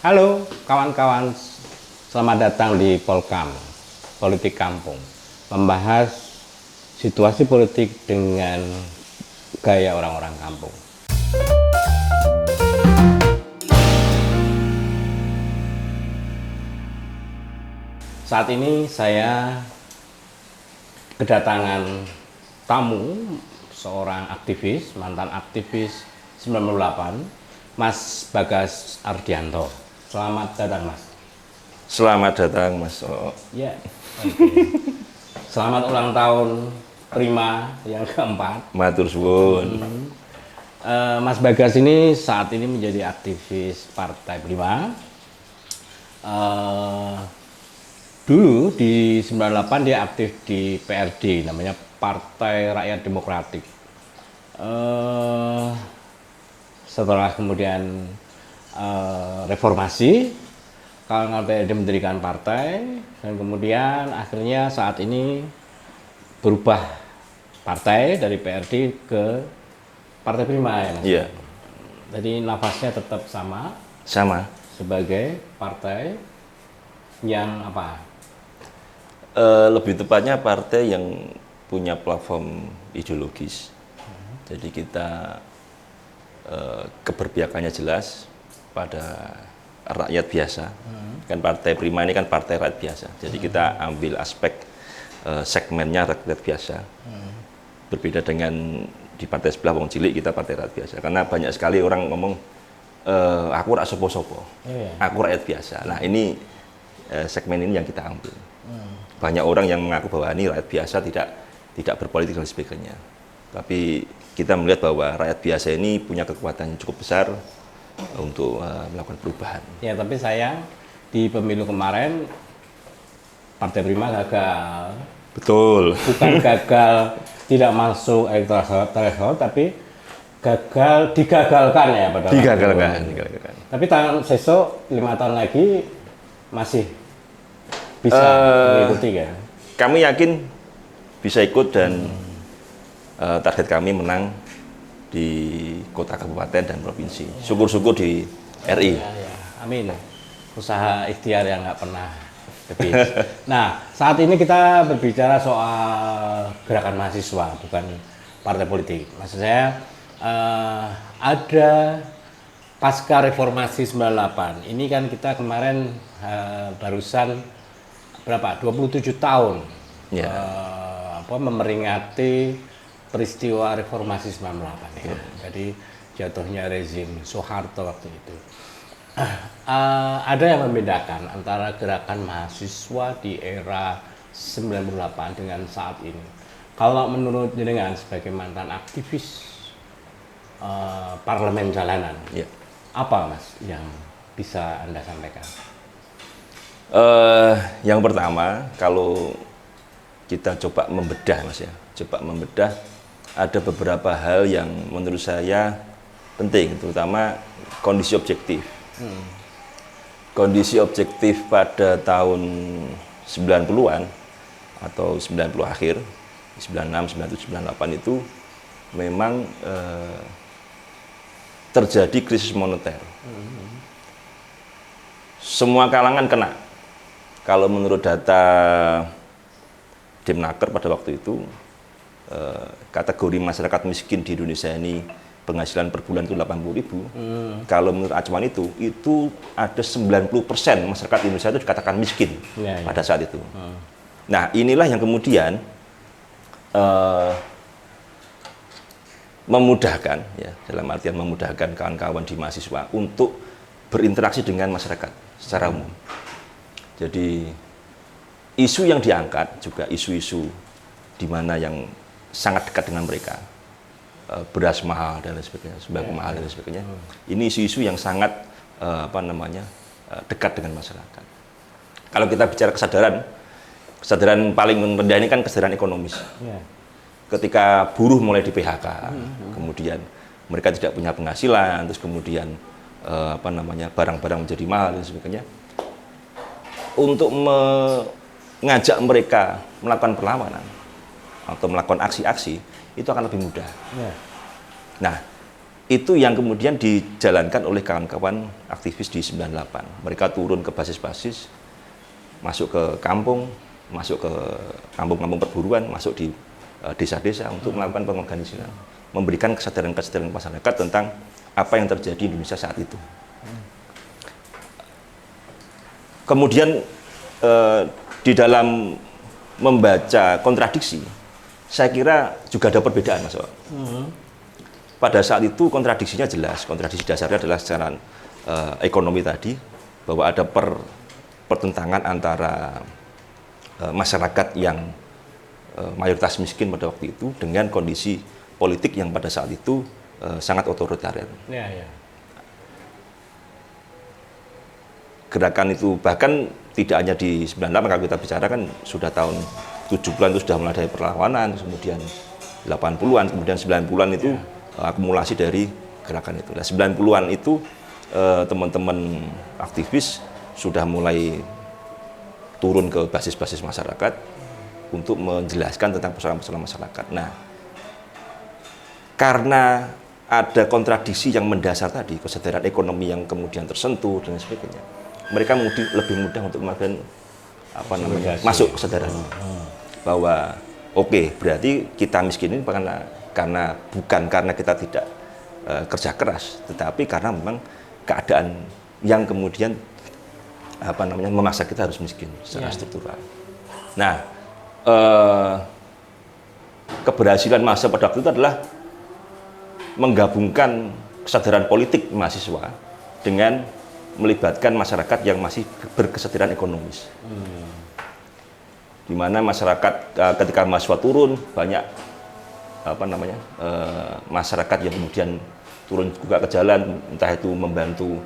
Halo kawan-kawan, selamat datang di Polkam, Politik Kampung. Membahas situasi politik dengan gaya orang-orang kampung. Saat ini saya kedatangan tamu, seorang aktivis, mantan aktivis 98, Mas Bagas Ardianto. Selamat datang, Mas. Selamat datang, Mas. Ya, oke. Selamat ulang tahun Prima yang keempat. Matur suwun. Mas Bagas ini saat ini menjadi aktivis Partai Prima. Dulu di 98 dia aktif di PRD, namanya Partai Rakyat Demokratik. Setelah kemudian reformasi, kalangan PRD mendirikan partai, dan kemudian akhirnya saat ini berubah partai dari PRD ke Partai Prima, ya Mas? Iya. Jadi nafasnya tetap sama Sama. sebagai partai yang apa? Lebih tepatnya partai yang punya platform ideologis. Jadi kita keberpihakannya jelas pada rakyat biasa. Kan Partai Prima ini kan partai rakyat biasa. Jadi kita ambil aspek segmennya rakyat biasa. Berbeda dengan di partai sebelah wong cilik, kita partai rakyat biasa. Karena banyak sekali orang ngomong aku rakyat sopo-sopo. Aku rakyat biasa. Nah, ini segmen ini yang kita ambil. Banyak orang yang mengaku bahwa ini rakyat biasa, tidak berpolitik dan sebagainya. Tapi kita melihat bahwa rakyat biasa ini punya kekuatan yang cukup besar untuk melakukan perubahan. Ya, tapi sayang di pemilu kemarin Partai Prima gagal. Betul. Bukan gagal tidak masuk electoral threshold, tapi gagal digagalkan ya pada waktu Digagalkan. Tapi tahun sesok 5 tahun lagi masih bisa mengikuti kan? Kami yakin bisa ikut dan target kami menang di kota, kabupaten, dan provinsi. Syukur-syukur di RI. Ya. Amin. Usaha ikhtiar yang nggak pernah habis. Nah, saat ini kita berbicara soal gerakan mahasiswa, bukan partai politik. Maksud saya ada pasca reformasi 98. Ini kan kita kemarin barusan berapa? 27 tahun Ya. Memeringati peristiwa reformasi 98 ya. Jadi jatuhnya rezim Soeharto waktu itu. Ada yang membedakan antara gerakan mahasiswa di era 98 dengan saat ini. Kalau menurut jenengan sebagai mantan aktivis parlemen jalanan, Ya. apa Mas yang bisa Anda sampaikan? Yang pertama, kalau kita coba membedah, Mas ya, ada beberapa hal yang menurut saya penting, terutama kondisi objektif. Kondisi objektif pada tahun 90-an atau 90 akhir, 96, 97, 98 itu memang terjadi krisis moneter. Semua kalangan kena. Kalau menurut data Demnaker pada waktu itu, kategori masyarakat miskin di Indonesia ini penghasilan per bulan itu 80.000. Kalau menurut acuan itu ada 90% masyarakat Indonesia itu dikatakan miskin pada saat itu. Nah, inilah yang kemudian memudahkan, ya, dalam artian memudahkan kawan-kawan di mahasiswa untuk berinteraksi dengan masyarakat secara umum. Jadi isu yang diangkat juga isu-isu di mana yang sangat dekat dengan mereka, beras mahal dan lain sebagainya, sembako mahal dan lain sebagainya. Ini isu-isu yang sangat dekat dengan masyarakat. Kalau kita bicara kesadaran paling rendah ini kan kesadaran ekonomis. Ketika buruh mulai di PHK, kemudian mereka tidak punya penghasilan, terus kemudian barang-barang menjadi mahal dan sebagainya. Untuk mengajak mereka melakukan perlawanan atau melakukan aksi-aksi itu akan lebih mudah. Nah, itu yang kemudian dijalankan oleh kawan-kawan aktivis di 98. Mereka turun ke basis-basis, masuk ke kampung, masuk ke kampung-kampung perburuan, masuk di desa-desa untuk melakukan pengorganisasian, memberikan kesadaran-kesadaran masyarakat tentang apa yang terjadi di Indonesia saat itu. Kemudian di dalam membaca kontradiksi, saya kira juga ada perbedaan, Mas. Pada saat itu kontradiksinya jelas. Kontradiksi dasarnya adalah secara ekonomi tadi, bahwa ada pertentangan antara masyarakat yang mayoritas miskin pada waktu itu dengan kondisi politik yang pada saat itu sangat otoritarian. Ya, ya. Gerakan itu bahkan tidak hanya di 98, kalau kita bicara kan sudah tahun 70-an itu sudah mulai dari perlawanan, kemudian 80-an, kemudian 90-an itu akumulasi dari gerakan itu. Nah, 90-an itu teman-teman aktivis sudah mulai turun ke basis-basis masyarakat untuk menjelaskan tentang persoalan-persoalan masyarakat. Nah, karena ada kontradiksi yang mendasar tadi, kesadaran ekonomi yang kemudian tersentuh dan sebagainya, mereka lebih mudah untuk melakukan masuk kesadaran bahwa oke, berarti kita miskin ini bukan karena kita tidak kerja keras, tetapi karena memang keadaan yang kemudian memaksa kita harus miskin secara struktural. Nah, keberhasilan masa pada waktu itu adalah menggabungkan kesadaran politik mahasiswa dengan melibatkan masyarakat yang masih berkesadaran ekonomis. Di mana masyarakat ketika mahasiswa turun, banyak masyarakat yang kemudian turun juga ke jalan, entah itu membantu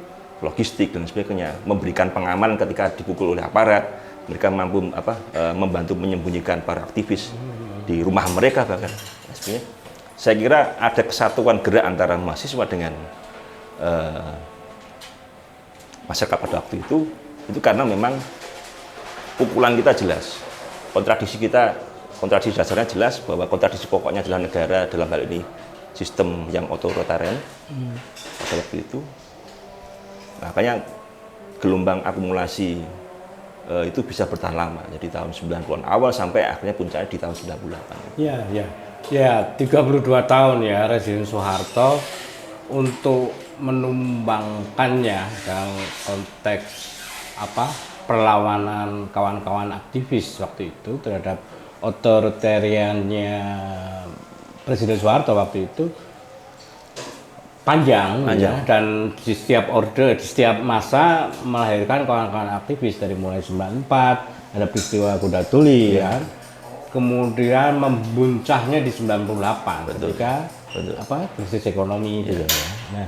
logistik dan sebagainya, memberikan pengaman ketika dipukul oleh aparat. Mereka mampu membantu menyembunyikan para aktivis di rumah mereka bahkan. Saya kira ada kesatuan gerak antara mahasiswa dengan masyarakat pada waktu itu karena memang pukulan kita jelas, kontradiksi dasarnya jelas, bahwa kontradiksi pokoknya adalah negara, dalam hal ini sistem yang otoritarian pada waktu itu. Makanya gelombang akumulasi itu bisa bertahan lama, jadi tahun 90-an awal sampai akhirnya puncaknya di tahun 98. Ya, 32 tahun ya Residen Soeharto untuk menumbangkannya dalam konteks perlawanan kawan-kawan aktivis waktu itu terhadap otoritariannya Presiden Soeharto waktu itu panjang. Ya, dan di setiap orde, di setiap masa melahirkan kawan-kawan aktivis dari mulai 94 ada peristiwa Kuda Tuli ya. Kemudian membuncahnya di 98 ketika krisis ekonomi gitu ya. Nah,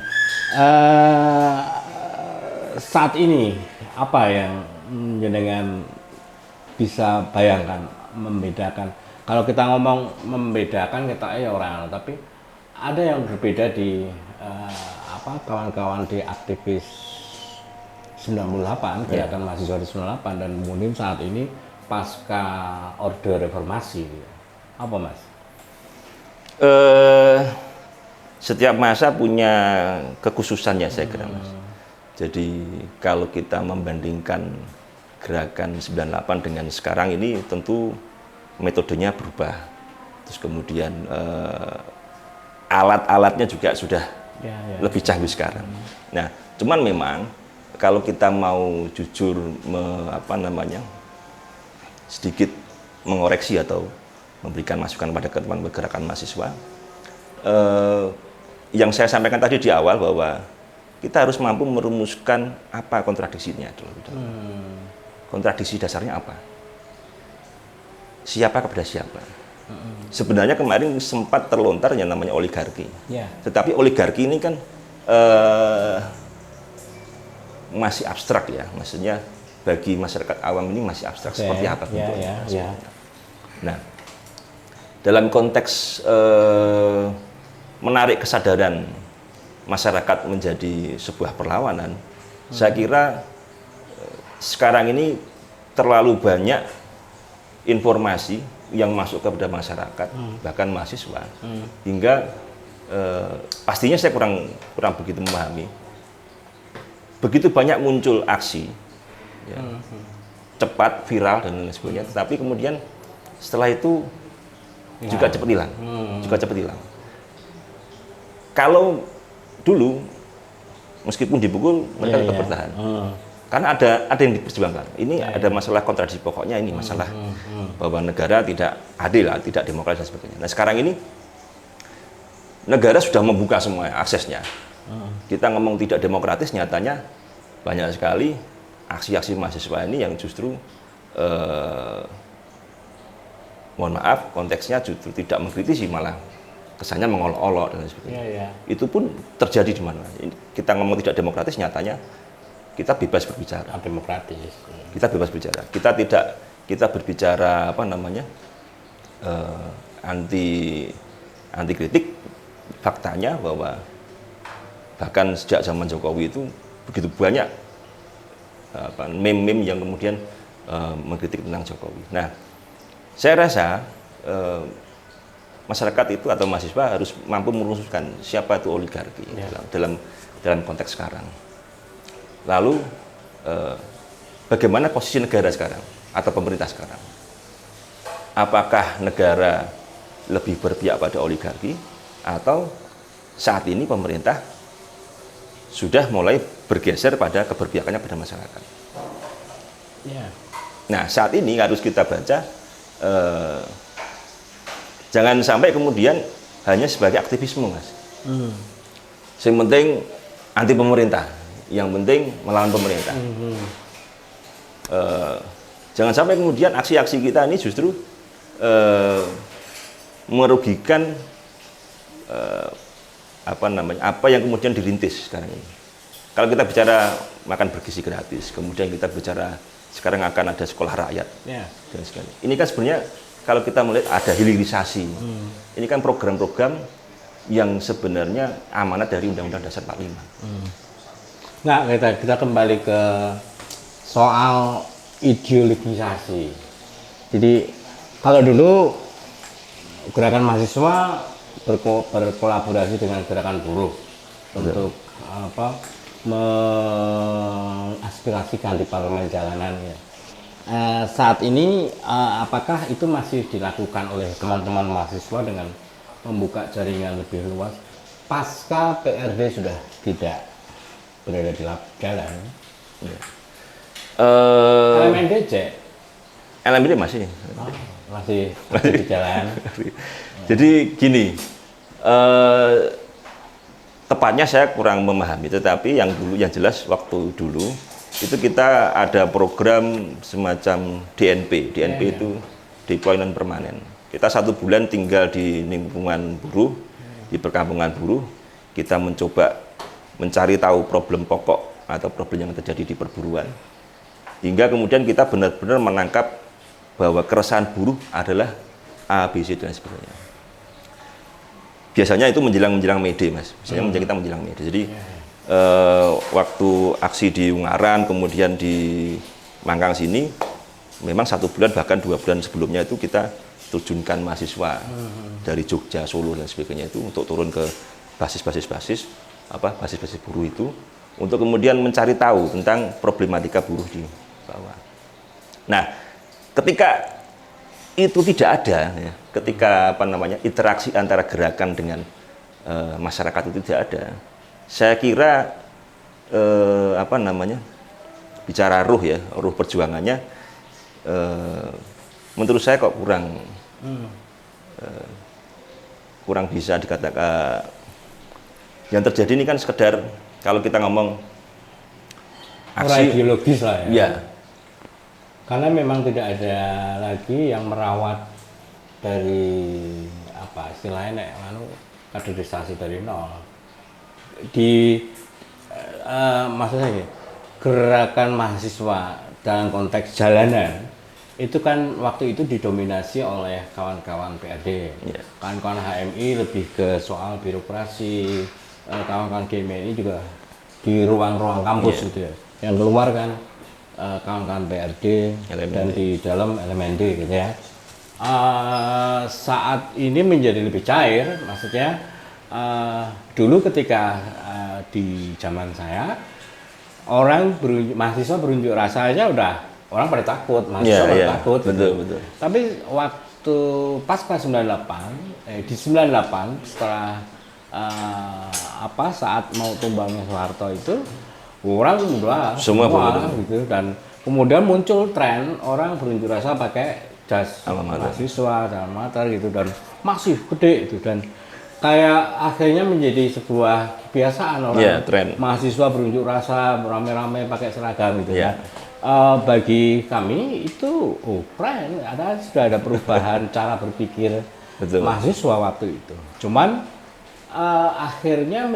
saat ini apa yang jenengan bisa bayangkan membedakan? Kalau kita ngomong membedakan kita orang, tapi ada yang berbeda di kawan-kawan di aktivis 98, gerakan mahasiswa di 98 dan kemudian saat ini pasca Orde Reformasi. Apa, Mas? Setiap masa punya kekhususannya, saya kira, Mas. Jadi kalau kita membandingkan gerakan 98 dengan sekarang ini, tentu metodenya berubah. Terus kemudian alat-alatnya juga sudah lebih canggih sekarang. Nah, cuman memang kalau kita mau jujur sedikit mengoreksi atau memberikan masukan pada teman-teman gerakan mahasiswa, yang saya sampaikan tadi di awal bahwa kita harus mampu merumuskan apa kontradiksinya dulu. Kontradiksi dasarnya apa? Siapa kepada siapa? Sebenarnya kemarin sempat terlontar yang namanya oligarki. Tetapi oligarki ini kan masih abstrak ya, maksudnya bagi masyarakat awam ini masih abstrak seperti apa bentuknya. Nah, dalam konteks menarik kesadaran masyarakat menjadi sebuah perlawanan, saya kira sekarang ini terlalu banyak informasi yang masuk kepada masyarakat, bahkan mahasiswa, hingga pastinya saya kurang begitu memahami. Begitu banyak muncul aksi, ya, cepat, viral dan lain sebagainya. Tetapi kemudian setelah itu juga cepat hilang, Kalau dulu meskipun dipukul mereka tetap bertahan. Karena ada yang diperjuangkan. Ini ada masalah kontradiksi pokoknya, ini masalah bahwa negara tidak adil, tidak demokratis dan sebagainya. Nah sekarang ini negara sudah membuka semua aksesnya. Kita ngomong tidak demokratis, nyatanya banyak sekali aksi-aksi mahasiswa ini yang justru mohon maaf konteksnya justru tidak mengkritisi, malah kesannya mengolok-olok dan lain sebagainya. Itu pun terjadi di mana. Kita ngomong tidak demokratis, nyatanya kita bebas berbicara. Demokratis. Kita bebas bicara. Kita berbicara apa namanya anti kritik. Faktanya bahwa bahkan sejak zaman Jokowi itu begitu banyak meme-meme yang kemudian mengkritik tentang Jokowi. Nah, saya rasa masyarakat itu atau mahasiswa harus mampu merumuskan siapa itu oligarki dalam konteks sekarang. Lalu bagaimana posisi negara sekarang atau pemerintah sekarang? Apakah negara lebih berpihak pada oligarki atau saat ini pemerintah sudah mulai bergeser pada keberpihakannya pada masyarakat? Nah, saat ini harus kita baca jangan sampai kemudian hanya sebagai aktivisme, Mas. Yang penting anti pemerintah, yang penting melawan pemerintah. Jangan sampai kemudian aksi-aksi kita ini justru merugikan apa yang kemudian dirintis sekarang ini. Kalau kita bicara makan bergizi gratis, kemudian kita bicara sekarang akan ada sekolah rakyat dan sebagainya. Ini kan sebenarnya kalau kita melihat ada hilirisasi. Ini kan program-program yang sebenarnya amanat dari Undang-Undang Dasar 45. Nah, kita kembali ke soal ideologisasi. Jadi kalau dulu gerakan mahasiswa berkolaborasi dengan gerakan buruh untuk mengaspirasikan di parlemen jalanan ya. Saat ini apakah itu masih dilakukan oleh teman-teman mahasiswa dengan membuka jaringan lebih luas pasca PRD sudah tidak berada di jalan? LMD masih di jalan. Jadi gini, tepatnya saya kurang memahami, tetapi yang jelas waktu dulu itu kita ada program semacam DNP itu deployment permanen. Kita 1 bulan tinggal di lingkungan buruh, di perkampungan buruh, kita mencoba mencari tahu problem pokok atau problem yang terjadi di perburuan, hingga kemudian kita benar-benar menangkap bahwa keresahan buruh adalah A, B, C dan sebagainya. Biasanya itu menjelang Mei-Day, Mas. Biasanya kita menjelang Mei-Day. Jadi waktu aksi di Ungaran, kemudian di Mangkang sini, memang 1 bulan bahkan 2 bulan sebelumnya itu kita terjunkan mahasiswa dari Jogja, Solo dan sebagainya itu untuk turun ke basis buruh itu untuk kemudian mencari tahu tentang problematika buruh di bawah. Nah, ketika itu tidak ada, ya, ketika interaksi antara gerakan dengan masyarakat itu tidak ada, saya kira bicara ruh perjuangannya, menurut saya kok kurang bisa dikatakan. Yang terjadi ini kan sekedar kalau kita ngomong aksi ideologis lah ya. Ya. Karena memang tidak ada lagi yang merawat dari istilahnya kaderisasi dari nol. Maksudnya gini, gerakan mahasiswa dalam konteks jalanan itu kan waktu itu didominasi oleh kawan-kawan PRD, kawan-kawan HMI lebih ke soal birokrasi, kawan-kawan GMI juga di ruang-ruang kampus gitu ya. Yang keluar kan kawan-kawan PRD dan di dalam LMND gitu ya. Saat ini menjadi lebih cair, maksudnya dulu ketika di zaman saya mahasiswa berunjuk rasa aja udah orang pada takut, mahasiswa pada takut. Betul, betul. Tapi waktu pasca 98, di 98 setelah saat mau tumbangnya Soeharto itu orang udah semua gitu, dan kemudian muncul tren orang berunjuk rasa pakai jas mahasiswa, alma mater gitu, dan masih gede itu, dan kayak akhirnya menjadi sebuah kebiasaan orang mahasiswa berunjuk rasa rame-rame pakai seragam gitu ya. Bagi kami itu keren, sudah ada perubahan cara berpikir mahasiswa waktu itu. Cuman akhirnya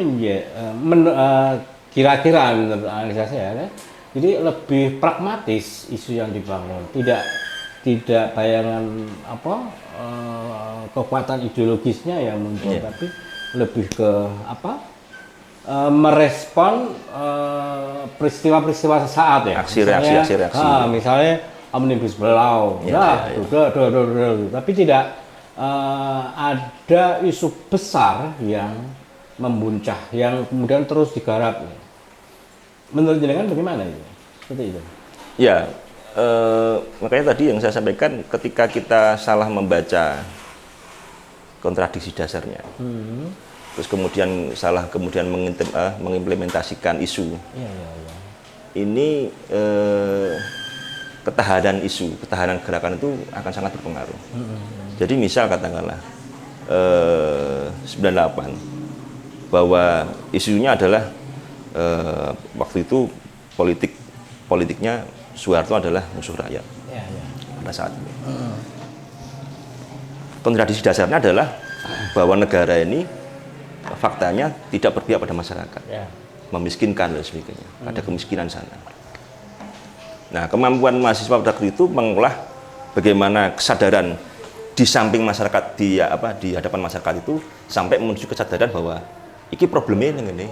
kira-kira menurut analisa saya, jadi lebih pragmatis isu yang dibangun, tidak bayangan kekuatan ideologisnya yang muncul, tapi lebih ke merespon peristiwa-peristiwa sesaat ya. Aksi reaksi. Misalnya Omnibus Law, tapi tidak ada isu besar yang membuncah, yang kemudian terus digarap. Menurut jenengan bagaimana itu? Seperti itu. Ya, makanya tadi yang saya sampaikan, ketika kita salah membaca kontradiksi dasarnya, terus kemudian mengimplementasikan isu, ini ketahanan isu, ketahanan gerakan itu akan sangat berpengaruh. Jadi misal katakanlah 98 bahwa isunya adalah waktu itu politiknya Soeharto adalah musuh rakyat pada saat itu. Kontradiksi dasarnya adalah bahwa negara ini faktanya tidak berpihak pada masyarakat, memiskinkan dan sebagainya, ada kemiskinan sana. Nah, kemampuan mahasiswa pada waktu itu mengolah bagaimana kesadaran di samping masyarakat di hadapan masyarakat itu sampai menuju kesadaran bahwa iki problemnya ini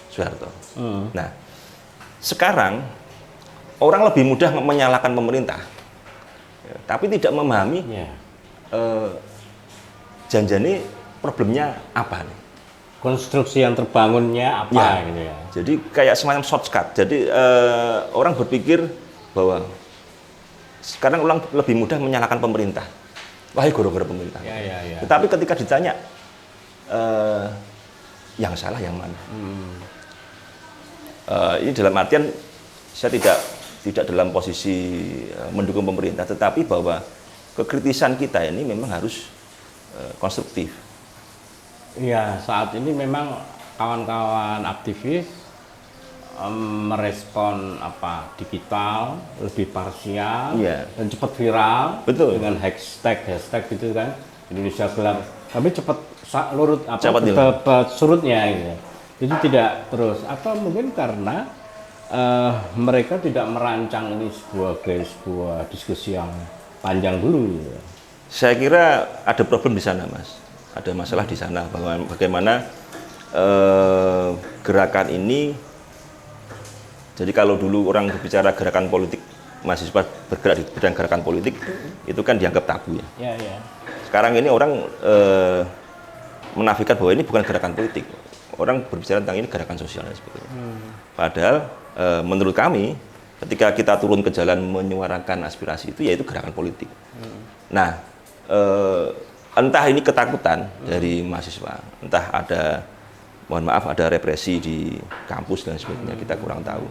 Soeharto. Nah, sekarang orang lebih mudah menyalahkan pemerintah, tapi tidak memahami janjane problemnya apa nih. Konstruksi yang terbangunnya apa gitu ya. Jadi kayak semacam shortcut. Jadi orang berpikir bahwa sekarang orang lebih mudah menyalahkan pemerintah. Wah, gara-gara pemerintah. Tetapi ketika ditanya yang salah yang mana? Ini dalam artian saya tidak dalam posisi mendukung pemerintah, tetapi bahwa kekritisan kita ini memang harus konstruktif. Iya, saat ini memang kawan-kawan aktivis merespon digital lebih parsial dan cepat viral. Betul. Dengan hashtag gitu kan, Indonesia Gelap, tapi cepat surutnya gitu. Jadi tidak terus, atau mungkin karena mereka tidak merancang ini sebuah diskusi yang panjang dulu gitu. Saya kira ada problem di sana, Mas. Ada masalah di sana bahwa bagaimana gerakan ini. Jadi kalau dulu orang berbicara gerakan politik, mahasiswa bergerak di bidang gerakan politik, itu kan dianggap tabu ya. Sekarang ini orang menafikan bahwa ini bukan gerakan politik. Orang berbicara tentang ini gerakan sosial dan sebagainya. Padahal menurut kami, ketika kita turun ke jalan menyuarakan aspirasi itu, yaitu gerakan politik. Nah, entah ini ketakutan dari mahasiswa, entah ada represi di kampus dan sebagainya, kita kurang tahu.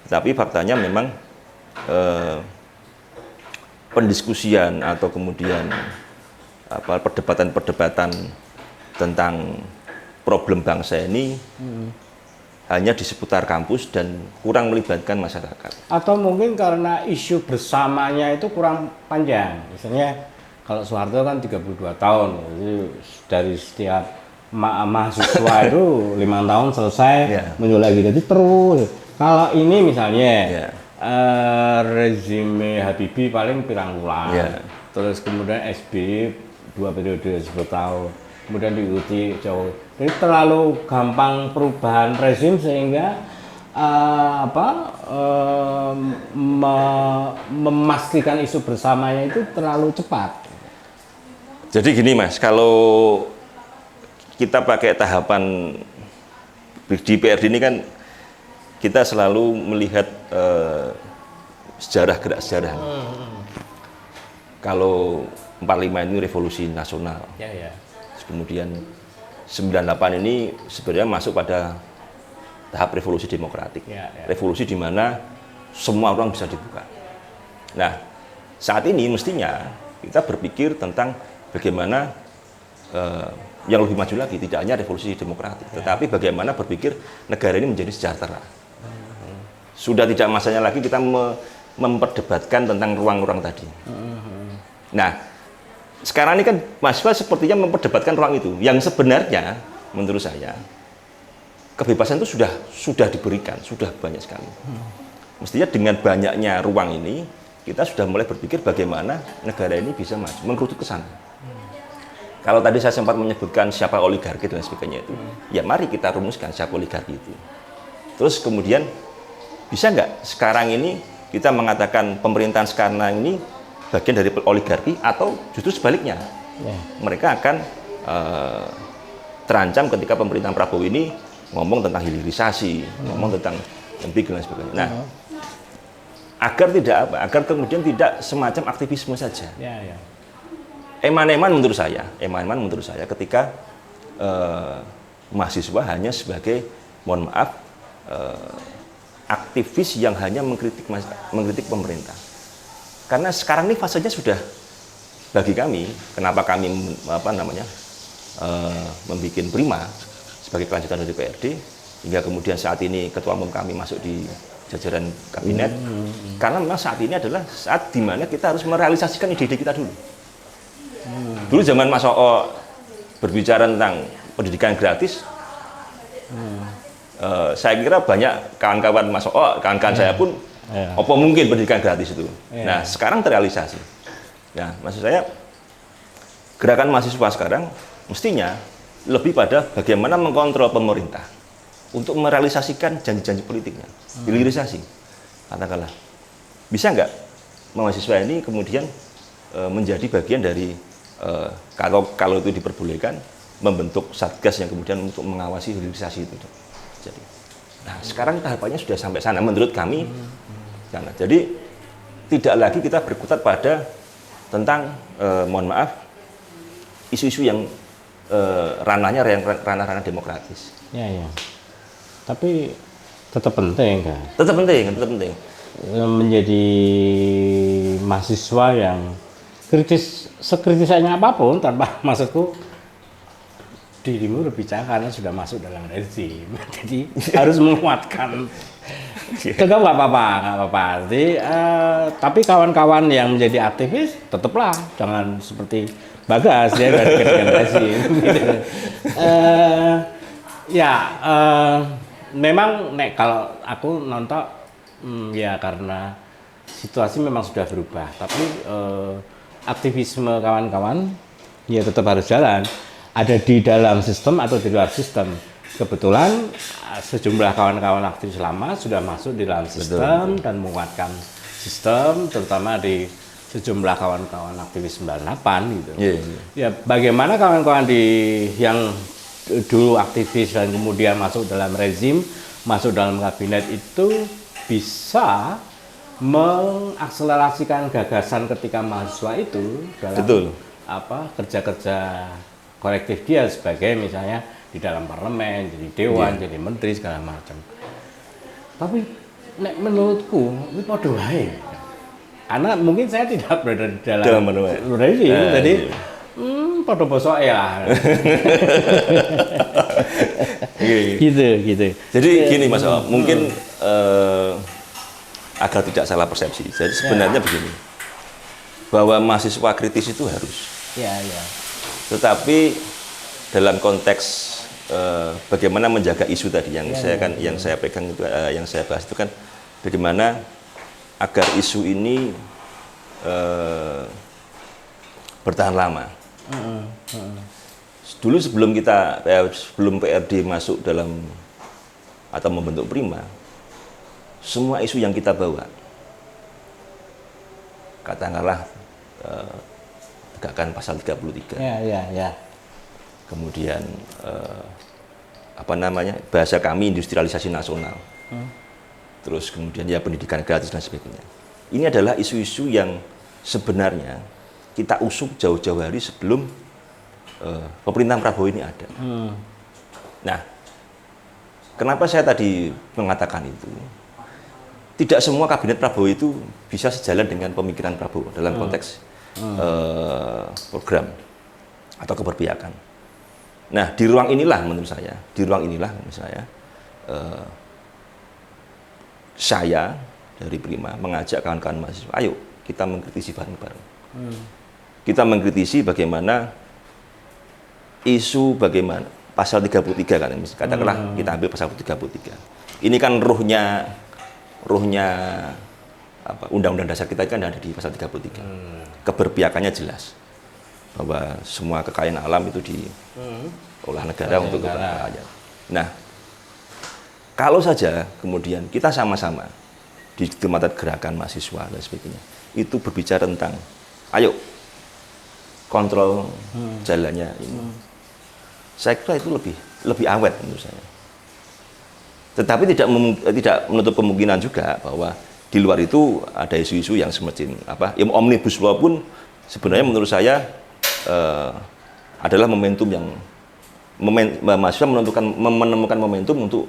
Tapi faktanya memang pendiskusian atau kemudian perdebatan-perdebatan tentang problem bangsa ini hanya di seputar kampus dan kurang melibatkan masyarakat. Atau mungkin karena isu bersamanya itu kurang panjang. Misalnya kalau Soeharto kan 32 tahun, jadi dari setiap mahasiswa itu 5 tahun selesai, muncul lagi. Jadi terus. Kalau ini misalnya rezim Habibie paling pirang bulan, terus kemudian SBY 2 periode 10 tahun, kemudian diikuti jauh. Jadi terlalu gampang perubahan rezim sehingga memastikan isu bersamanya itu terlalu cepat. Jadi gini Mas, kalau kita pakai tahapan di PRD ini kan kita selalu melihat sejarah, gerak sejarah. Kalau 45 ini revolusi nasional. Ya, ya. Kemudian 98 ini sebenarnya masuk pada tahap revolusi demokratik. Ya, ya. Revolusi di mana semua orang bisa dibuka. Nah, saat ini mestinya kita berpikir tentang bagaimana yang lebih maju lagi, tidak hanya revolusi demokratik, tetapi bagaimana berpikir negara ini menjadi sejahtera. Sudah tidak masanya lagi kita memperdebatkan tentang ruang-ruang tadi. Nah, sekarang ini kan mahasiswa sepertinya memperdebatkan ruang itu, yang sebenarnya menurut saya kebebasan itu sudah diberikan, sudah banyak sekali. Mestinya dengan banyaknya ruang ini, kita sudah mulai berpikir bagaimana negara ini bisa maju, mengkerucut ke sana. Kalau tadi saya sempat menyebutkan siapa oligarki dan sebagainya itu, ya mari kita rumuskan siapa oligarki itu. Terus kemudian, bisa nggak sekarang ini kita mengatakan pemerintahan sekarang ini bagian dari oligarki atau justru sebaliknya? Mereka akan terancam ketika pemerintahan Prabowo ini ngomong tentang hilirisasi, ngomong tentang MPG dan sebagainya. Nah, agar tidak apa? Agar kemudian tidak semacam aktivisme saja. Ya, ya. Eman-eman menurut saya ketika mahasiswa hanya sebagai, mohon maaf, aktivis yang hanya mengkritik pemerintah. Karena sekarang ini fasenya sudah, bagi kami, kenapa kami membuat Prima sebagai kelanjutan dari PRD, hingga kemudian saat ini ketua umum kami masuk di jajaran kabinet, karena memang saat ini adalah saat dimana kita harus merealisasikan ide-ide kita dulu. Dulu zaman Mas Oo berbicara tentang pendidikan gratis, saya kira banyak kawan-kawan Mas Oo, kawan-kawan saya pun, apa mungkin pendidikan gratis itu. Nah, sekarang terrealisasi. Nah, maksud saya, gerakan mahasiswa sekarang mestinya lebih pada bagaimana mengkontrol pemerintah untuk merealisasikan janji-janji politiknya, hilirisasi. Katakanlah, bisa nggak mahasiswa ini kemudian menjadi bagian dari kalau itu diperbolehkan membentuk satgas yang kemudian untuk mengawasi hilirisasi itu. Jadi, nah sekarang tahapannya sudah sampai sana menurut kami. Karena jadi tidak lagi kita berkutat pada tentang mohon maaf isu-isu yang ranahnya ranah-ranah demokratis. Ya, ya. Tapi tetap penting kan? Tetap penting. Menjadi mahasiswa yang kritis, sekritisannya apapun, tanpa maksudku dirimu berbicara karena sudah masuk dalam rezim, jadi harus menguatkan. Tetap nggak apa-apa. Jadi, tapi kawan-kawan yang menjadi aktivis tetaplah, jangan seperti Bagas dia nggak dekat dengan rezim. Gitu. Memang kalau aku nonton, ya karena situasi memang sudah berubah, tapi aktivisme kawan-kawan ya tetap harus jalan, ada di dalam sistem atau di luar sistem. Kebetulan sejumlah kawan-kawan aktivis lama sudah masuk di dalam sistem. Betul. Dan menguatkan sistem, terutama di sejumlah kawan-kawan aktivis 98 gitu. Ya bagaimana kawan-kawan yang dulu aktivis dan kemudian masuk dalam rezim, masuk dalam kabinet itu bisa mengakselerasikan gagasan ketika mahasiswa itu dalam kerja-kerja kolektif dia sebagai misalnya di dalam parlemen, jadi dewan, jadi menteri segala macam. Tapi menurutku ini podo wae. Karena mungkin saya tidak berada di dalam rezim, jadi podo bosok ya. gitu. Jadi gini Mas O, mungkin agar tidak salah persepsi. Jadi sebenarnya begini, bahwa mahasiswa kritis itu harus. Ya. Tetapi dalam konteks bagaimana menjaga isu tadi yang saya pegang itu, yang saya bahas itu kan bagaimana agar isu ini bertahan lama. Dulu sebelum PRD masuk dalam atau membentuk Prima, semua isu yang kita bawa, katakanlah tegakkan pasal 33. Ya. kemudian bahasa kami industrialisasi nasional, terus kemudian ya pendidikan gratis dan sebagainya. Ini adalah isu-isu yang sebenarnya kita usung jauh-jauh hari sebelum pemerintahan Prabowo ini ada. Nah, kenapa saya tadi mengatakan itu? Tidak semua kabinet Prabowo itu bisa sejalan dengan pemikiran Prabowo dalam konteks program atau keberpihakan. Nah, di ruang inilah menurut saya, saya dari Prima mengajak kawan-kawan mahasiswa, ayo kita mengkritisi bareng-bareng. Kita mengkritisi bagaimana isu bagaimana pasal 33 kan, katakanlah kita ambil pasal 33. Ini kan ruhnya Undang-Undang Dasar kita kan ada di pasal 33. Keberpihakannya jelas bahwa semua kekayaan alam itu diolah negara untuk kepentingan rakyat. Nah, kalau saja kemudian kita sama-sama di tempat gerakan mahasiswa dan sebagainya itu berbicara tentang ayo kontrol jalannya ini, saya kira itu lebih awet menurut saya. Tetapi tidak menutup kemungkinan juga bahwa di luar itu ada isu-isu yang semacam omnibus law pun sebenarnya menurut saya adalah momentum yang mahasiswa menemukan momentum untuk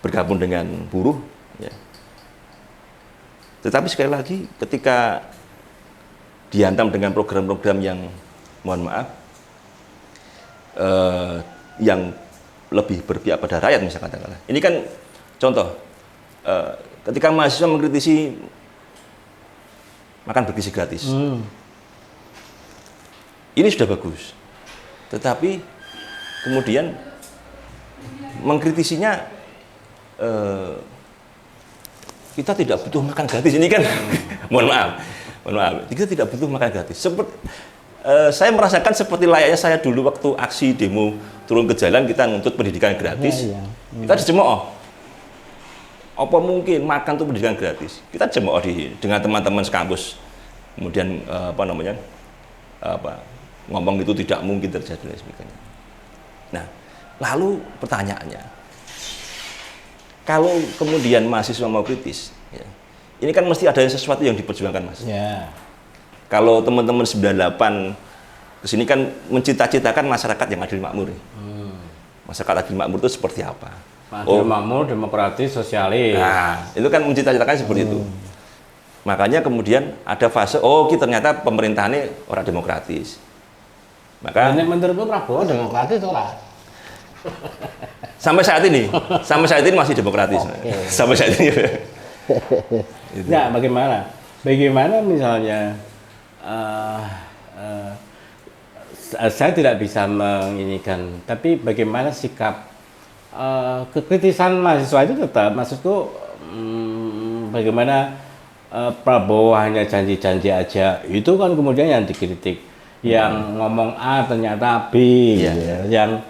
bergabung dengan buruh. Ya. Tetapi sekali lagi ketika dihantam dengan program-program yang mohon maaf yang lebih berpihak pada rakyat misalnya katakanlah. Ini kan contoh ketika mahasiswa mengkritisi makan bergizi gratis. Ini sudah bagus. Tetapi kemudian mengkritisinya kita tidak butuh makan gratis. Ini kan mohon maaf. Kita tidak butuh makan gratis. Saya merasakan seperti layaknya saya dulu waktu aksi demo turun ke jalan kita nuntut pendidikan gratis. Kita dicemooh. Apa mungkin makan itu pendidikan gratis? Kita cemooh dengan teman-teman sekampus. Kemudian ngomong itu tidak mungkin terjadi dan sebagainya. Nah, lalu pertanyaannya, kalau kemudian mahasiswa mau kritis, ya, ini kan mesti ada sesuatu yang diperjuangkan, Mas. Ya. Kalau teman-teman 98 kesini kan mencita-citakan masyarakat yang adil makmur. Masyarakat adil makmur itu seperti apa? Adil makmur, demokratis, sosialis. Nah, itu kan mencita-citakan seperti itu. Makanya kemudian ada fase, ternyata pemerintahannya orang demokratis. Maka menurutmu Prabowo demokratis ora? sampai saat ini masih demokratis. Okay. Sampai saat ini. Nah, bagaimana misalnya saya tidak bisa menginikan, tapi bagaimana sikap kekritisan mahasiswa itu tetap, maksudku bagaimana Prabowo hanya janji-janji aja, itu kan kemudian yang dikritik, yang ngomong A ternyata B, gitu ya. Yang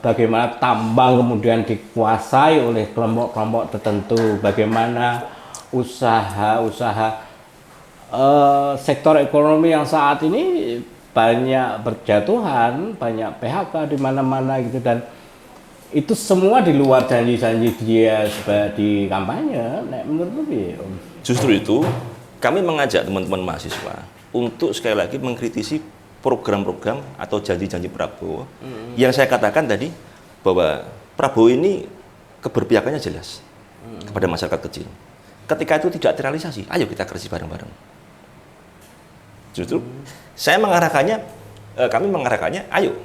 bagaimana tambang kemudian dikuasai oleh kelompok-kelompok tertentu, bagaimana usaha-usaha sektor ekonomi yang saat ini banyak berjatuhan, banyak PHK di mana-mana gitu, dan itu semua di luar janji-janji dia di kampanye. Menurutmu piye, Om? Justru itu kami mengajak teman-teman mahasiswa untuk sekali lagi mengkritisi program-program atau janji-janji Prabowo yang saya katakan tadi, bahwa Prabowo ini keberpihakannya jelas kepada masyarakat kecil. Ketika itu tidak terrealisasi, ayo kita kritisi bareng-bareng. Justru kami mengarahkannya, ayo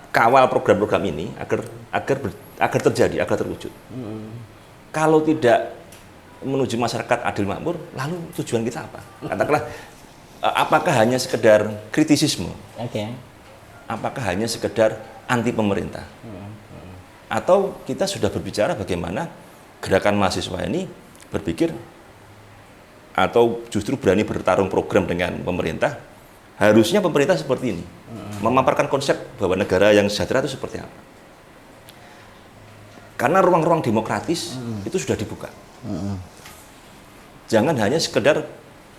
kawal program-program ini agar terjadi, agar terwujud. Kalau tidak menuju masyarakat adil makmur, lalu tujuan kita apa? Katakanlah, apakah hanya sekedar kritisisme? Apakah hanya sekedar anti pemerintah? Atau kita sudah berbicara bagaimana gerakan mahasiswa ini berpikir atau justru berani bertarung program dengan pemerintah? Harusnya pemerintah seperti ini, memaparkan konsep bahwa negara yang sejahtera itu seperti apa. Karena ruang-ruang demokratis itu sudah dibuka. Jangan hanya sekedar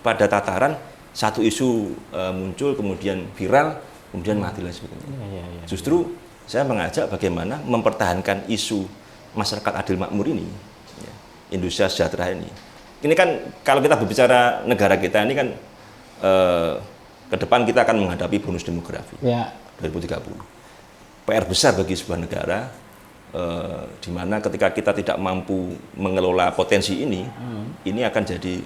pada tataran satu isu muncul kemudian viral, kemudian mati dan sebagainya. Iya, iya. Justru saya mengajak bagaimana mempertahankan isu masyarakat adil makmur ini, ya, Indonesia sejahtera ini. Ini kan kalau kita berbicara negara kita ini kan ke depan kita akan menghadapi bonus demografi Ya. 2030. PR besar bagi sebuah negara, di mana ketika kita tidak mampu mengelola potensi ini akan jadi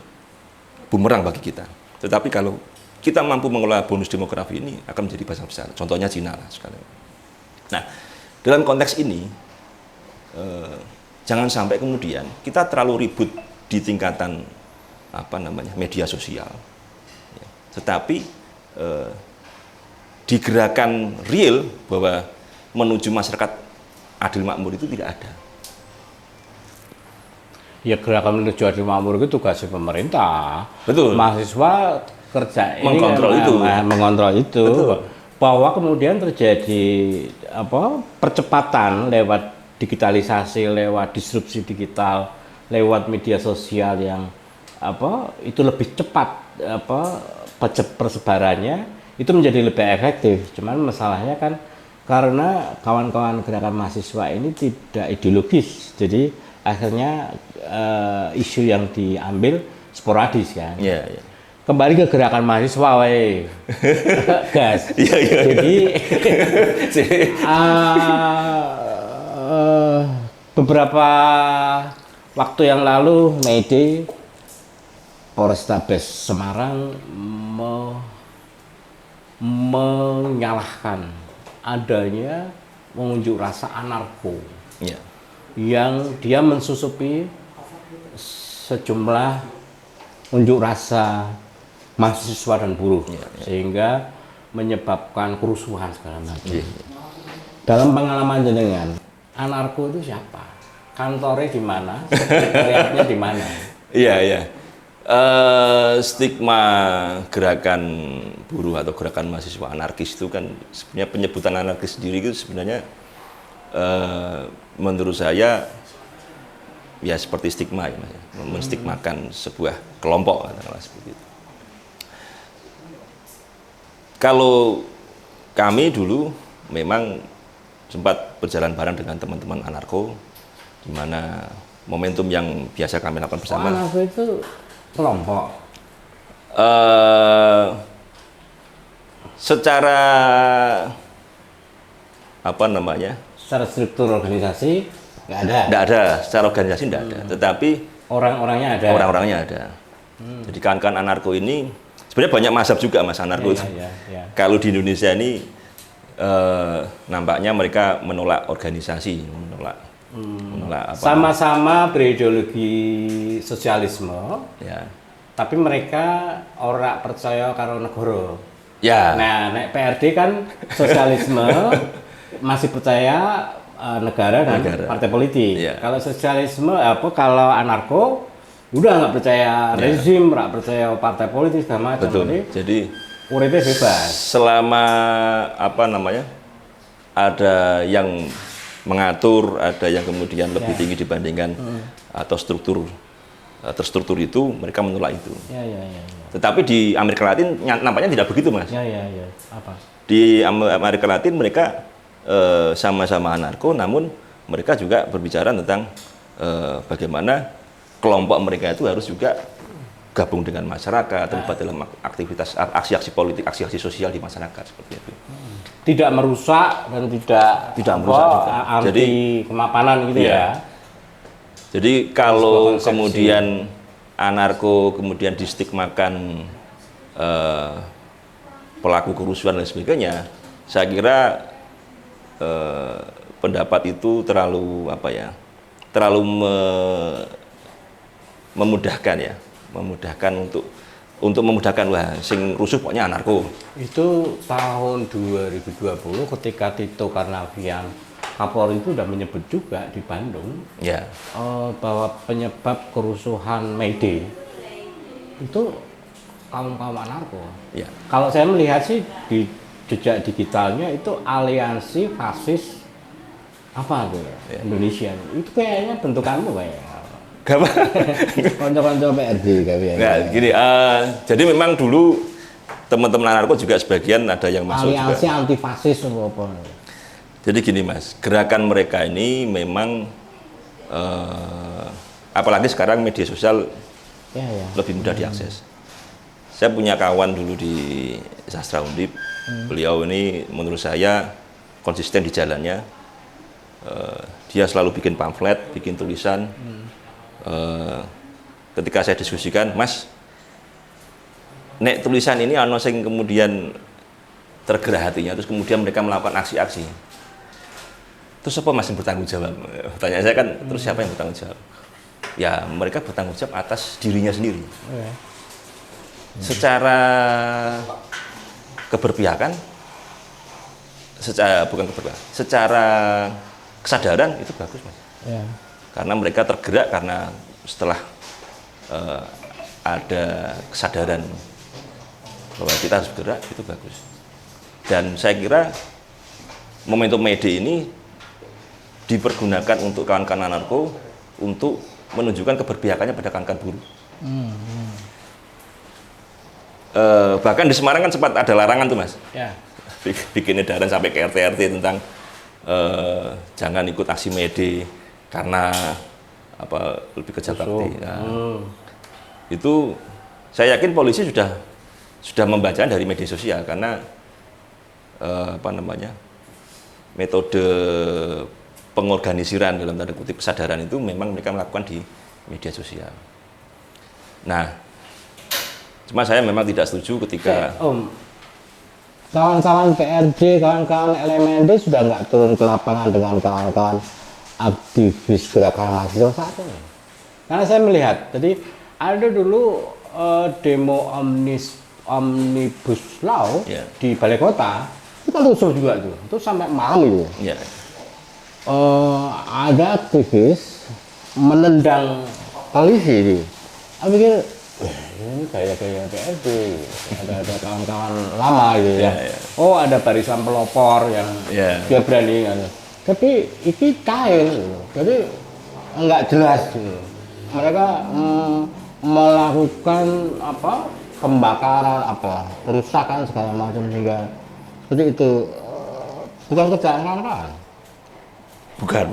bumerang bagi kita. Tetapi kalau kita mampu mengelola bonus demografi ini akan menjadi besar. Contohnya Cina lah sekali. Nah, dalam konteks ini jangan sampai kemudian kita terlalu ribut di tingkatan media sosial, ya. Tetapi di gerakan real bahwa menuju masyarakat adil makmur itu tidak ada. Ya, gerakan menuju adil makmur itu tugasnya pemerintah. Betul. Mahasiswa kerja ini Mengontrol kan, itu. Mengontrol itu. Betul. Bahwa kemudian terjadi percepatan lewat digitalisasi, lewat disrupsi digital, lewat media sosial yang itu lebih cepat persebarannya, itu menjadi lebih efektif. Cuman masalahnya kan karena kawan-kawan gerakan mahasiswa ini tidak ideologis, jadi akhirnya isu yang diambil sporadis kan. Iya, iya. Kembali ke gerakan mahasiswa, gas. Iya, iya. Jadi beberapa waktu yang lalu, May Day, Polrestabes Semarang menyalahkan adanya pengunjuk rasa anarko, Ya. yang dia mensusupi sejumlah unjuk rasa mahasiswa dan buruh, sehingga menyebabkan kerusuhan segala macam. Dalam pengalaman jenengan, anarko itu siapa? Kantornya di mana? Sekretariatnya di mana? Iya, iya. Stigma gerakan buruh atau gerakan mahasiswa anarkis itu kan sebenarnya penyebutan anarkis sendiri itu sebenarnya menurut saya ya seperti stigma ya, Mas, ya. Menstigmakan sebuah kelompok katakanlah seperti itu. Kalau kami dulu memang sempat berjalan bareng dengan teman-teman anarko, di mana momentum yang biasa kami lakukan bersama. Anarko itu kelompok. Secara Secara struktur organisasi nggak ada. Nggak ada, secara organisasi nggak ada. Tetapi Orang-orangnya ada. orang-orangnya ada. Jadi kawan-kawan anarko ini sebenarnya banyak mazhab juga Mas anarko itu. Ya. Kalau di Indonesia ini nampaknya mereka menolak organisasi, menolak Sama-sama berideologi sosialisme, ya. tapi mereka ora percaya karo negara. Ya. Nah, nek PRD kan sosialisme masih percaya negara dan partai politik. Ya. Kalau sosialisme kalau anarko udah nggak percaya rezim, nggak percaya partai politik segala macam. Betul. Jadi uripnya bebas. selama ada yang mengatur, ada yang kemudian lebih tinggi dibandingkan atau terstruktur itu, mereka menolak itu. Ya. Tetapi di Amerika Latin nampaknya tidak begitu, Mas. Ya. Apa? Di Amerika Latin mereka sama-sama anarko, namun mereka juga berbicara tentang bagaimana kelompok mereka itu harus juga gabung dengan masyarakat, terlibat dalam aktivitas aksi-aksi politik, aksi-aksi sosial di masyarakat seperti itu. Tidak merusak dan tidak merusak juga. anti Jadi kemapanan gitu ya. Jadi kalau kemudian anarko kemudian distigmakan pelaku kerusuhan dan sebagainya, saya kira pendapat itu terlalu memudahkan untuk memudahkan sing rusuh pokoknya anarko. Itu tahun 2020 ketika Tito Karnavian Kapolri itu sudah menyebut juga di Bandung bahwa penyebab kerusuhan May Day itu kaum anarko. Ya. Kalau saya melihat sih di jejak digitalnya itu aliansi fasis Indonesia. Itu kayaknya bentukanmu kayaknya. Gak apa. Konco-konco PRD kayaknya. Nah, gini, jadi memang dulu teman-teman anarko juga sebagian ada yang masuk aliansi juga. anti fasis apa? Jadi gini Mas, gerakan mereka ini memang apalagi sekarang media sosial Ya. lebih mudah diakses. Saya punya kawan dulu di Sastra Undip, beliau ini menurut saya konsisten di jalannya. Dia selalu bikin pamflet, bikin tulisan. Ketika saya diskusikan, Mas, nek tulisan ini ono sing kemudian tergerak hatinya, terus kemudian mereka melakukan aksi-aksi. Terus apa Mas yang bertanggung jawab? Tanya saya kan, terus siapa yang bertanggung jawab? Ya mereka bertanggung jawab atas dirinya sendiri. Secara keberpihakan, secara kesadaran itu bagus Mas. Ya. Karena mereka tergerak karena setelah ada kesadaran bahwa kita harus bergerak, itu bagus. Dan saya kira momentum May-Day ini dipergunakan untuk kawan-kawan anarko untuk menunjukkan keberpihakannya pada kawan-kawan buruh. Bahkan di Semarang kan sempat ada larangan tuh Mas, Ya. bikin edaran sampai ke RT-RT tentang jangan ikut aksi May-Day karena apa lebih kerja bakti. Nah, itu saya yakin polisi sudah membaca dari media sosial karena metode pengorganisiran dalam tanda kutip kesadaran itu memang mereka melakukan di media sosial. Nah, cuma saya memang tidak setuju ketika kawan-kawan PRJ, kawan-kawan LMND sudah nggak turun ke lapangan dengan kawan-kawan aktivis gerakan mahasiswa saat ini. Karena saya melihat, tadi ada dulu demo omnibus law di balai kota, itu kan rusuh juga tuh, itu sampai malam itu. ya, Ada aktivis menendang polisi. Saya pikir, ini gaya-gaya PRJ, ada kawan-kawan lama gitu ya. Oh ada barisan pelopor yang dia berani kan. Tapi ini cair, jadi nggak jelas. Mereka melakukan apa pembakaran, apa perusakan segala macam sehingga seperti itu bukan kerjaan kawan-kawan. bukan.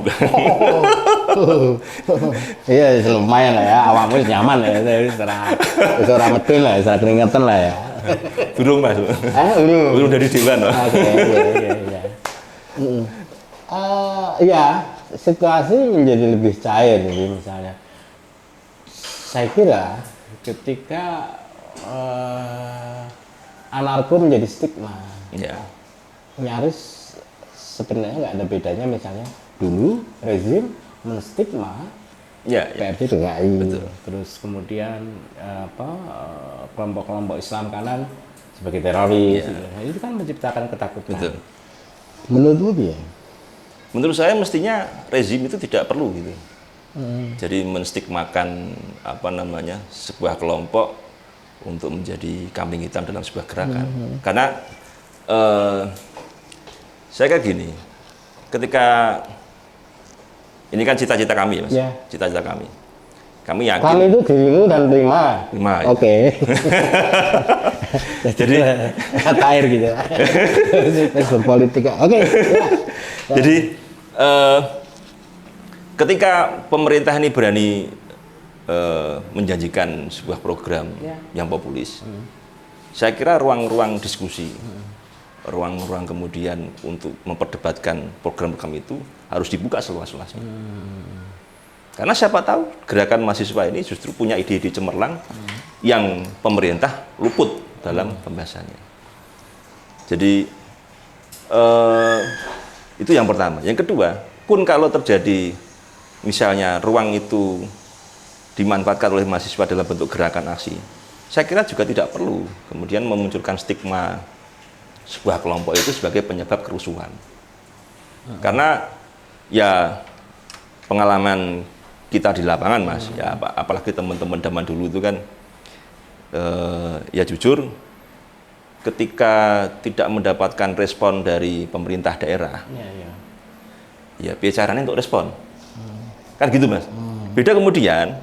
Iya lumayan lah ya, awakmu nyaman ya, secara medun lah, secara keringetan lah ya. Burung Mas. Burung dari Dewan. Iya, situasi menjadi lebih cair jadi misalnya. Saya kira ketika anarko menjadi stigma, nyaris sebenarnya nggak ada bedanya misalnya dulu rezim menstigma PRJ PKI, terus kemudian kelompok-kelompok Islam kanan sebagai teroris, itu kan menciptakan ketakutan. Menurutmu ya? Menurut saya mestinya rezim itu tidak perlu gitu. Jadi menstigmakan sebuah kelompok untuk menjadi kambing hitam dalam sebuah gerakan. Karena saya kayak gini, ketika ini kan cita-cita kami Mas, cita-cita kami. Kami yakin. Kami itu dirimu dan Prima. Oke. Jadi kata air gitu. Berpolitik. Oke. Jadi ketika pemerintah ini berani menjanjikan sebuah program yang populis, saya kira ruang-ruang diskusi, ruang-ruang kemudian untuk memperdebatkan program-program itu harus dibuka seluas-luasnya. Karena siapa tahu gerakan mahasiswa ini justru punya ide-ide cemerlang yang pemerintah luput dalam pembahasannya. Jadi itu yang pertama. Yang kedua, pun kalau terjadi misalnya ruang itu dimanfaatkan oleh mahasiswa dalam bentuk gerakan aksi, saya kira juga tidak perlu kemudian memunculkan stigma sebuah kelompok itu sebagai penyebab kerusuhan. Karena ya pengalaman kita di lapangan Mas, ya apalagi teman-teman zaman dulu itu kan ya jujur ketika tidak mendapatkan respon dari pemerintah daerah, ya bicaranya untuk respon, kan gitu Mas. Beda kemudian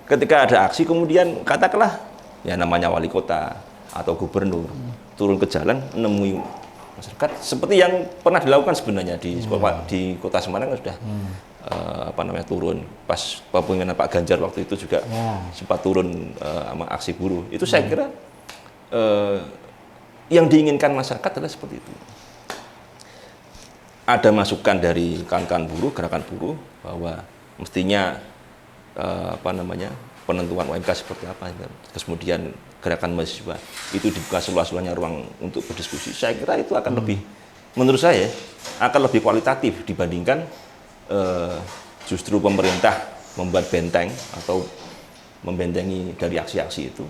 ketika ada aksi kemudian katakanlah ya namanya wali kota atau gubernur turun ke jalan menemui masyarakat seperti yang pernah dilakukan sebenarnya di di Kota Semarang sudah apa namanya turun pas pemilihan Pak Ganjar waktu itu juga sempat turun sama aksi buruh. Itu saya kira yang diinginkan masyarakat adalah seperti itu. Ada masukan dari kawan-kawan buruh, gerakan buruh bahwa mestinya apa namanya penentuan UMK seperti apa, kemudian gerakan mahasiswa itu dibuka seluas-luasnya ruang untuk berdiskusi. Saya kira itu akan lebih, menurut saya akan lebih kualitatif dibandingkan justru pemerintah membuat benteng atau membentengi dari aksi-aksi itu.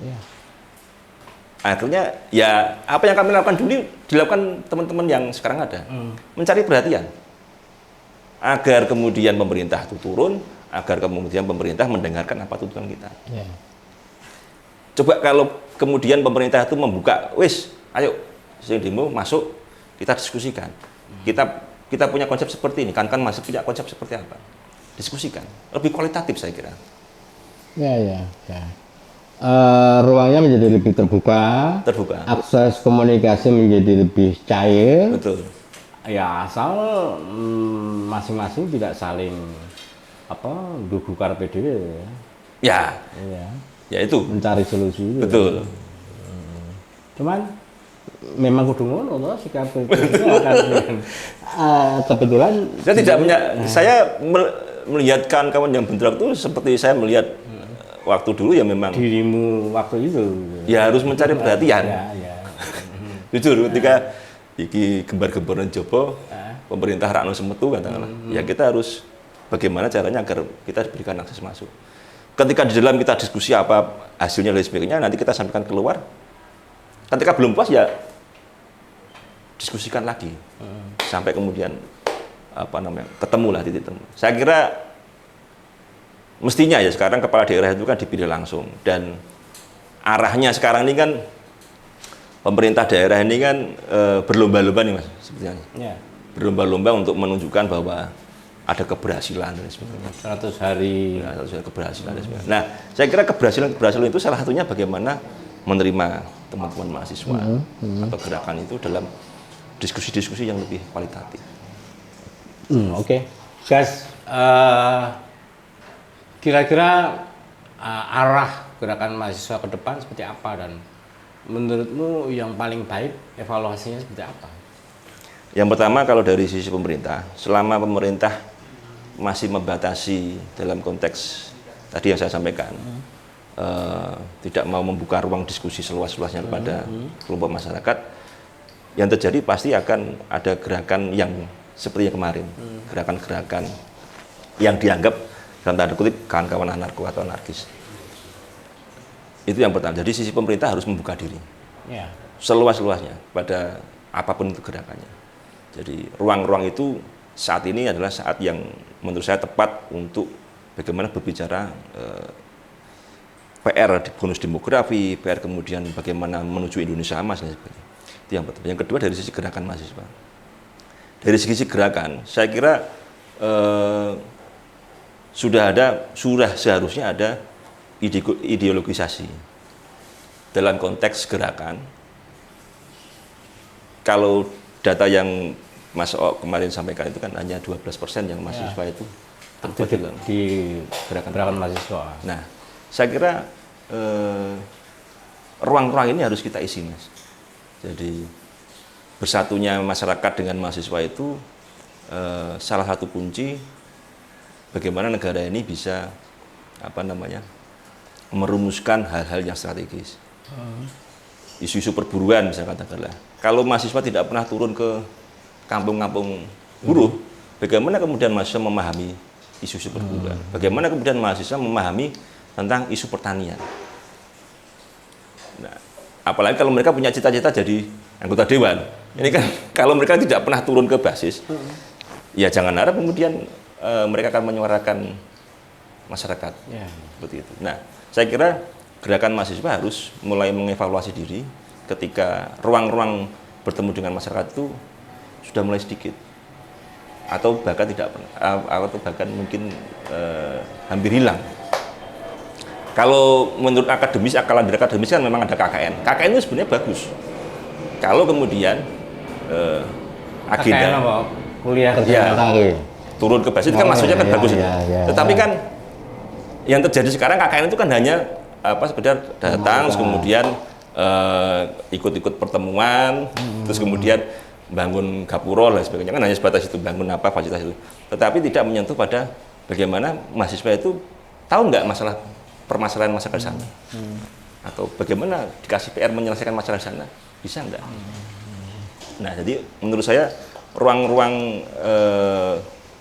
Akhirnya ya apa yang kami lakukan dulu dilakukan teman-teman yang sekarang ada, mencari perhatian agar kemudian pemerintah itu turun, agar kemudian pemerintah mendengarkan apa tuntutan kita. Coba kalau kemudian pemerintah itu membuka, wis, ayo sing demo masuk, kita diskusikan. Kita punya konsep seperti ini, kan masih punya konsep seperti apa? Diskusikan, lebih kualitatif saya kira. Ya. Ruangnya menjadi lebih terbuka, akses komunikasi menjadi lebih cair. Betul. Ya asal masing-masing tidak saling gugu karpe dhewe. Ya. Ya itu. Mencari solusi. Betul. Cuman memang kudu ngono toh sikap itu. Kebetulan saya melihat kawan yang bentrok itu seperti saya melihat waktu dulu ya memang dirimu waktu itu. Ya harus mencari perhatian. Ya. Jujur ketika iki gembar-gembaran Jopo, pemerintah Rakno Semetu katakanlah. Ya kita harus bagaimana caranya agar kita diberikan akses masuk. Ketika di dalam kita diskusi apa hasilnya dan sebagainya, nanti kita sampaikan keluar. Ketika belum puas ya diskusikan lagi. Sampai kemudian ketemulah titik temu. Saya kira mestinya ya sekarang kepala daerah itu kan dipilih langsung, dan arahnya sekarang ini kan pemerintah daerah ini kan berlomba-lomba nih Mas sebetulnya. Berlomba-lomba untuk menunjukkan bahwa ada keberhasilan dan sebagainya. 100 hari keberhasilan dan sebagainya. Nah, saya kira keberhasilan itu salah satunya bagaimana menerima teman-teman mahasiswa atau gerakan itu dalam diskusi-diskusi yang lebih kualitatif. Oke. Guys, kira-kira arah gerakan mahasiswa ke depan seperti apa, dan menurutmu yang paling baik evaluasinya seperti apa? Yang pertama, kalau dari sisi pemerintah, selama pemerintah masih membatasi dalam konteks tadi yang saya sampaikan, tidak mau membuka ruang diskusi seluas-luasnya kepada kelompok masyarakat, yang terjadi pasti akan ada gerakan yang seperti yang kemarin, gerakan-gerakan yang dianggap dalam tanda kutip kawan-kawan anarko atau anarkis. Itu yang pertama. Jadi sisi pemerintah harus membuka diri seluas-luasnya pada apapun itu gerakannya. Jadi ruang-ruang itu saat ini adalah saat yang menurut saya tepat untuk bagaimana berbicara PR di bonus demografi, PR kemudian bagaimana menuju Indonesia emas dan sebagainya. Itu yang pertama. Yang kedua dari sisi gerakan mahasiswa. Dari sisi gerakan, saya kira sudah seharusnya ada ideologisasi dalam konteks gerakan. Kalau data yang Mas O kemarin sampaikan itu kan hanya 12% yang mahasiswa itu terlibat di gerakan mahasiswa. Nah, saya kira ruang-ruang ini harus kita isi, Mas. Jadi bersatunya masyarakat dengan mahasiswa itu salah satu kunci bagaimana negara ini bisa merumuskan hal-hal yang strategis. Isu-isu perburuan misalnya katakanlah. Kalau mahasiswa tidak pernah turun ke kampung-kampung buruh, bagaimana kemudian mahasiswa memahami isu-isu perburuan? Bagaimana kemudian mahasiswa memahami tentang isu pertanian? Nah, apalagi kalau mereka punya cita-cita jadi anggota dewan. Ini kan kalau mereka tidak pernah turun ke basis, ya jangan harap kemudian mereka akan menyuarakan masyarakat. Seperti itu. Nah, saya kira gerakan mahasiswa harus mulai mengevaluasi diri ketika ruang-ruang bertemu dengan masyarakat itu sudah mulai sedikit, atau bahkan tidak pernah, atau bahkan mungkin hampir hilang. Kalau menurut akademis, akalan dari akademis kan memang ada KKN. KKN itu sebenarnya bagus. Kalau kemudian agenda KKN apa? Kuliah kerja Ya. nyata. turun ke basis itu kan Oh, maksudnya kan iya, bagus itu. iya, iya, Tetapi iya. kan yang terjadi sekarang KKN itu kan hanya sekedar datang, terus kemudian ikut-ikut pertemuan, terus kemudian bangun gapuro dan sebagainya, kan hanya sebatas itu, bangun apa fasilitas itu. Tetapi tidak menyentuh pada bagaimana mahasiswa itu tahu nggak masalah permasalahan masyarakat di sana, atau bagaimana dikasih PR menyelesaikan masalah di sana, bisa nggak? Nah, jadi menurut saya ruang-ruang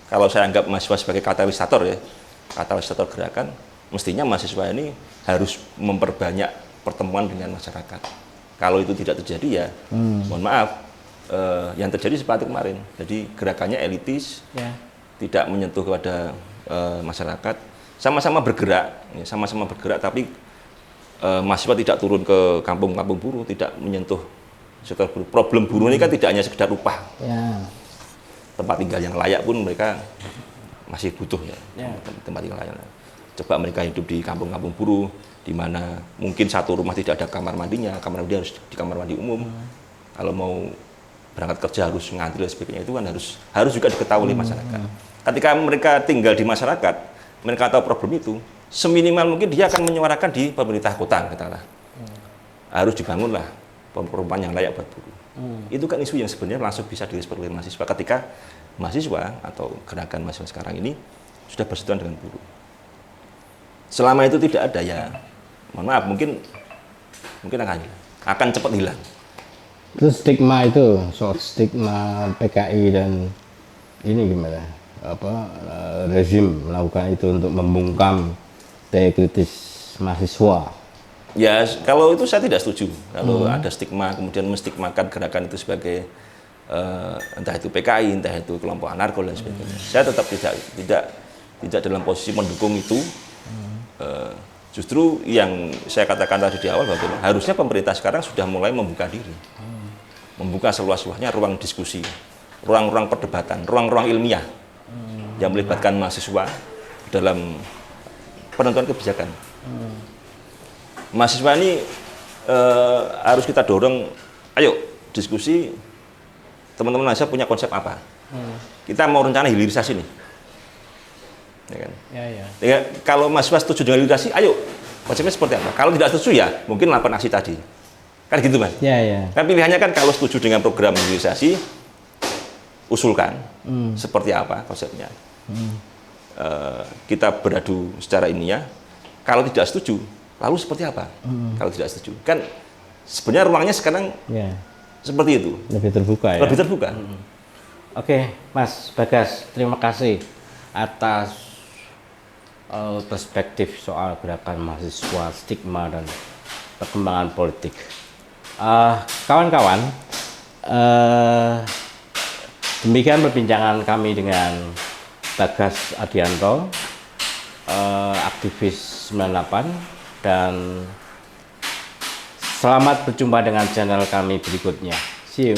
kalau saya anggap mahasiswa sebagai katalisator ya, katalisator gerakan, mestinya mahasiswa ini harus memperbanyak pertemuan dengan masyarakat. Kalau itu tidak terjadi ya, mohon maaf, yang terjadi seperti kemarin. Jadi gerakannya elitis, Ya. tidak menyentuh kepada masyarakat, sama-sama bergerak, tapi mahasiswa tidak turun ke kampung-kampung buruh, tidak menyentuh sektor buruh. Problem buruh ini kan tidak hanya sekedar upah, Ya. tempat tinggal yang layak pun mereka masih butuh ya, Ya. tempat tinggal layak. Coba mereka hidup di kampung-kampung buruh, di mana mungkin satu rumah tidak ada kamar mandinya, kamar mandi harus di kamar mandi umum. Kalau mau berangkat kerja harus ngantri dan sebagainya, itu kan harus juga diketahui oleh masyarakat. Ketika mereka tinggal di masyarakat, mereka tahu problem itu, seminimal mungkin dia akan menyuarakan di pemerintah kota, katakanlah. Harus dibangunlah perumahan yang layak buat buruh. Itu kan isu yang sebenarnya langsung bisa direspon oleh mahasiswa ketika mahasiswa atau gerakan mahasiswa sekarang ini sudah bersentuhan dengan buruh. Selama itu tidak ada ya, mohon maaf, mungkin akan cepat hilang. Terus stigma itu, soal stigma PKI dan ini gimana? Rezim melakukan itu untuk membungkam daya kritis mahasiswa. Ya, kalau itu saya tidak setuju. Kalau ada stigma, kemudian menstigmakan gerakan itu sebagai entah itu PKI, entah itu kelompok anarko dan sebagainya. Saya tetap tidak dalam posisi mendukung itu. Justru yang saya katakan tadi di awal bahwa harusnya pemerintah sekarang sudah mulai membuka diri, membuka seluas-luasnya ruang diskusi, ruang-ruang perdebatan, ruang-ruang ilmiah yang melibatkan mahasiswa dalam penentuan kebijakan. Mahasiswa ini harus kita dorong, ayo diskusi, teman-teman mahasiswa punya konsep apa? Kita mau rencana hilirisasi nih. Ya kan? Ya, kalau mahasiswa setuju dengan hilirisasi, ayo konsepnya seperti apa? Kalau tidak setuju ya mungkin lakukan aksi tadi. Kan gitu, Mas? Ya. Kan pilihannya kan kalau setuju dengan program hilirisasi, usulkan seperti apa konsepnya. Kita beradu secara ilmiah. Kalau tidak setuju, lalu seperti apa? Kalau tidak setuju, kan sebenarnya ruangnya sekarang seperti itu. Lebih terbuka ya. Lebih terbuka. Oke, Mas Bagas, terima kasih atas perspektif soal gerakan mahasiswa, stigma dan perkembangan politik. Kawan-kawan, demikian perbincangan kami dengan Bagas Adianto, aktivis 98, dan selamat berjumpa dengan channel kami berikutnya. See you.